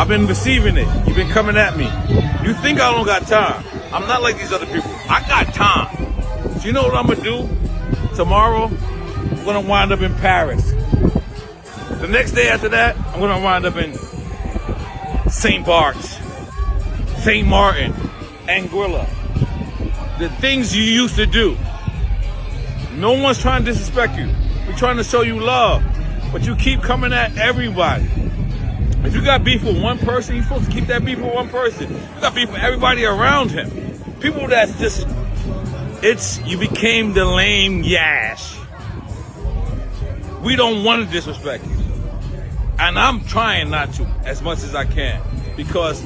I've been receiving it. You've been coming at me. You think I don't got time. I'm not like these other people. I got time. So you know what I'm going to do? Tomorrow, I'm going to wind up in Paris. The next day after that, I'm going to wind up in St. Bart's, St. Martin, Anguilla. The things you used to do. No one's trying to disrespect you. We're trying to show you love. But you keep coming at everybody. If you got beef with one person, you're supposed to keep that beef with one person. You got beef with everybody around him. People that's just, you became the lame yash. We don't want to disrespect you. And I'm trying not to as much as I can because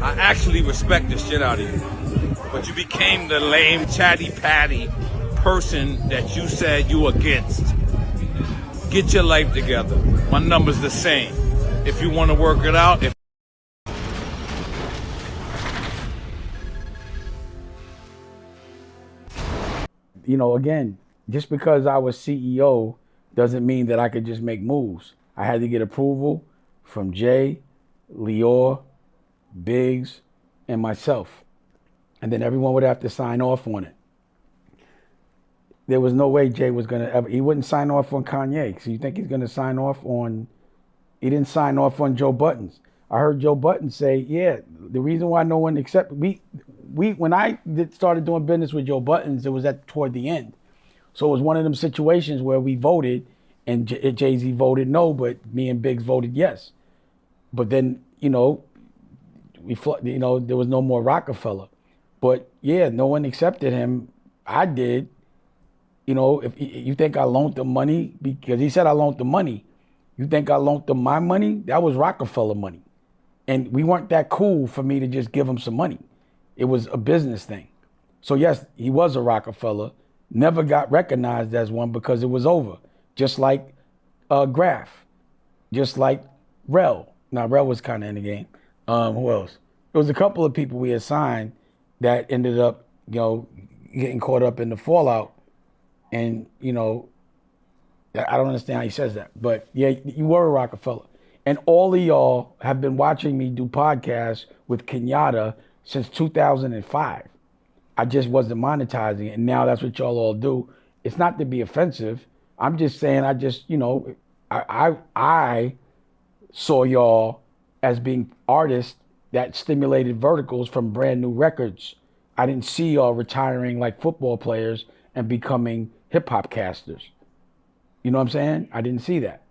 I actually respect the shit out of you. But you became the lame, chatty-patty person that you said you against. Get your life together. My number's the same. If you want to work it out, you know, again, just because I was CEO doesn't mean that I could just make moves. I had to get approval from Jay, Lior, Biggs, and myself. And then everyone would have to sign off on it. There was no way Jay was going to ever, he wouldn't sign off on Kanye. So you think he's going to sign off on, he didn't sign off on Joe Buttons. I heard Joe Buttons say, yeah, the reason why no one accepted, when I started doing business with Joe Buttons, it was toward the end. So it was one of them situations where we voted and Jay-Z voted no, but me and Biggs voted yes. But then, you know, there was no more Rockefeller. But yeah, no one accepted him. I did. You know, if you think I loaned them money, because he said I loaned them money. You think I loaned them my money? That was Rockefeller money. And we weren't that cool for me to just give him some money. It was a business thing. So yes, he was a Rockefeller, never got recognized as one because it was over. Just like Graf, just like Rel. Now Rel was kind of in the game. Who else? There was a couple of people we had signed that ended up, you know, getting caught up in the fallout. And, you know, I don't understand how he says that. But yeah, you were a Rockefeller. And all of y'all have been watching me do podcasts with Kenyatta since 2005. I just wasn't monetizing it. And now that's what y'all all do. It's not to be offensive. I'm just saying, you know, I saw y'all as being artists that stimulated verticals from brand new records. I didn't see y'all retiring like football players and becoming hip hop casters. You know what I'm saying? I didn't see that.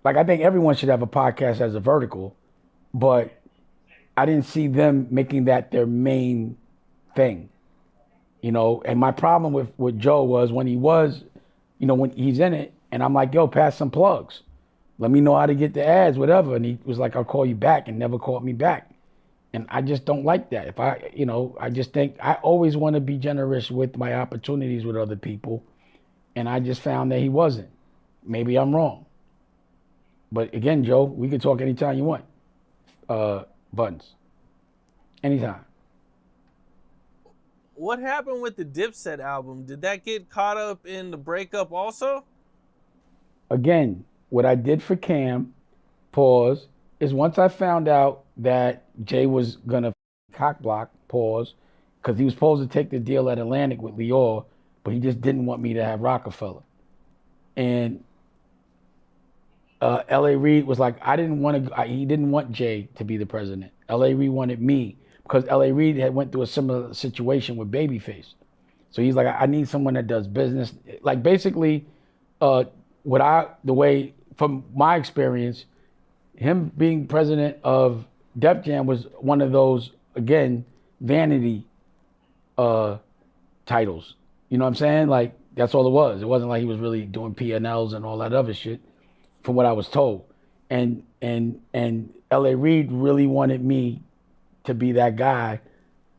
Like, I think everyone should have a podcast as a vertical, but I didn't see them making that their main thing. You know, and my problem with Joe was when he was, you know, when he's in it and I'm like, yo, pass some plugs. Let me know how to get the ads, whatever. And he was like, I'll call you back, and never called me back. And I just don't like that. If I just think I always want to be generous with my opportunities with other people. And I just found that he wasn't. Maybe I'm wrong. But again, Joe, we can talk anytime you want. Buttons. Anytime. What happened with the Dipset album? Did that get caught up in the breakup also? Again, what I did for Cam, pause, is once I found out that Jay was going to cock block, pause, because he was supposed to take the deal at Atlantic with Lior, but he just didn't want me to have Rockefeller. And L.A. Reid was like, he didn't want Jay to be the president. L.A. Reid wanted me because L.A. Reid had went through a similar situation with Babyface. So he's like, I need someone that does business. Like basically, the way, from my experience, him being president of Def Jam was one of those, again, vanity titles. You know what I'm saying? Like, that's all it was. It wasn't like he was really doing P&Ls and all that other shit, from what I was told. And L.A. Reid really wanted me to be that guy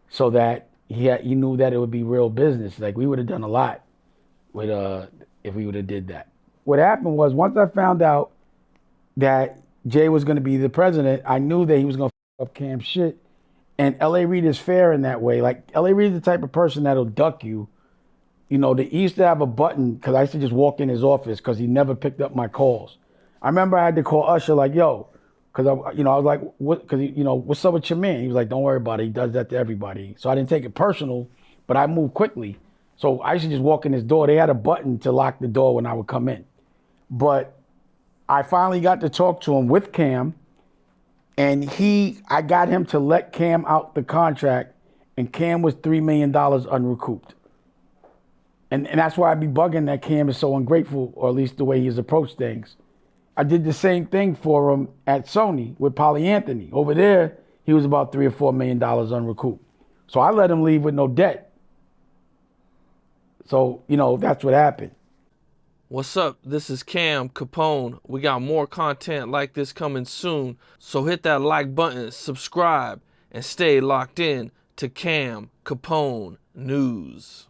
so that he knew that it would be real business. Like, we would have done a lot with if we would have did that. What happened was, once I found out that Jay was going to be the president, I knew that he was going to f up Cam's shit. And L.A. Reid is fair in that way. Like, L.A. Reid is the type of person that'll duck you. You know, he used to have a button, because I used to just walk in his office because he never picked up my calls. I remember I had to call Usher like, yo, Cause I was like, what? Cause what's up with your man? He was like, don't worry about it. He does that to everybody. So I didn't take it personal, but I moved quickly. So I used to just walk in his door. They had a button to lock the door when I would come in. But I finally got to talk to him with Cam, and I got him to let Cam out the contract, and Cam was $3 million unrecouped. And that's why I be bugging that Cam is so ungrateful, or at least the way he's approached things. I did the same thing for him at Sony with Anthony. Over there, he was about $3 or $4 million unrecouped. So I let him leave with no debt. So, that's what happened. What's up? This is Cam Capone. We got more content like this coming soon. So hit that like button, subscribe, and stay locked in to Cam Capone News.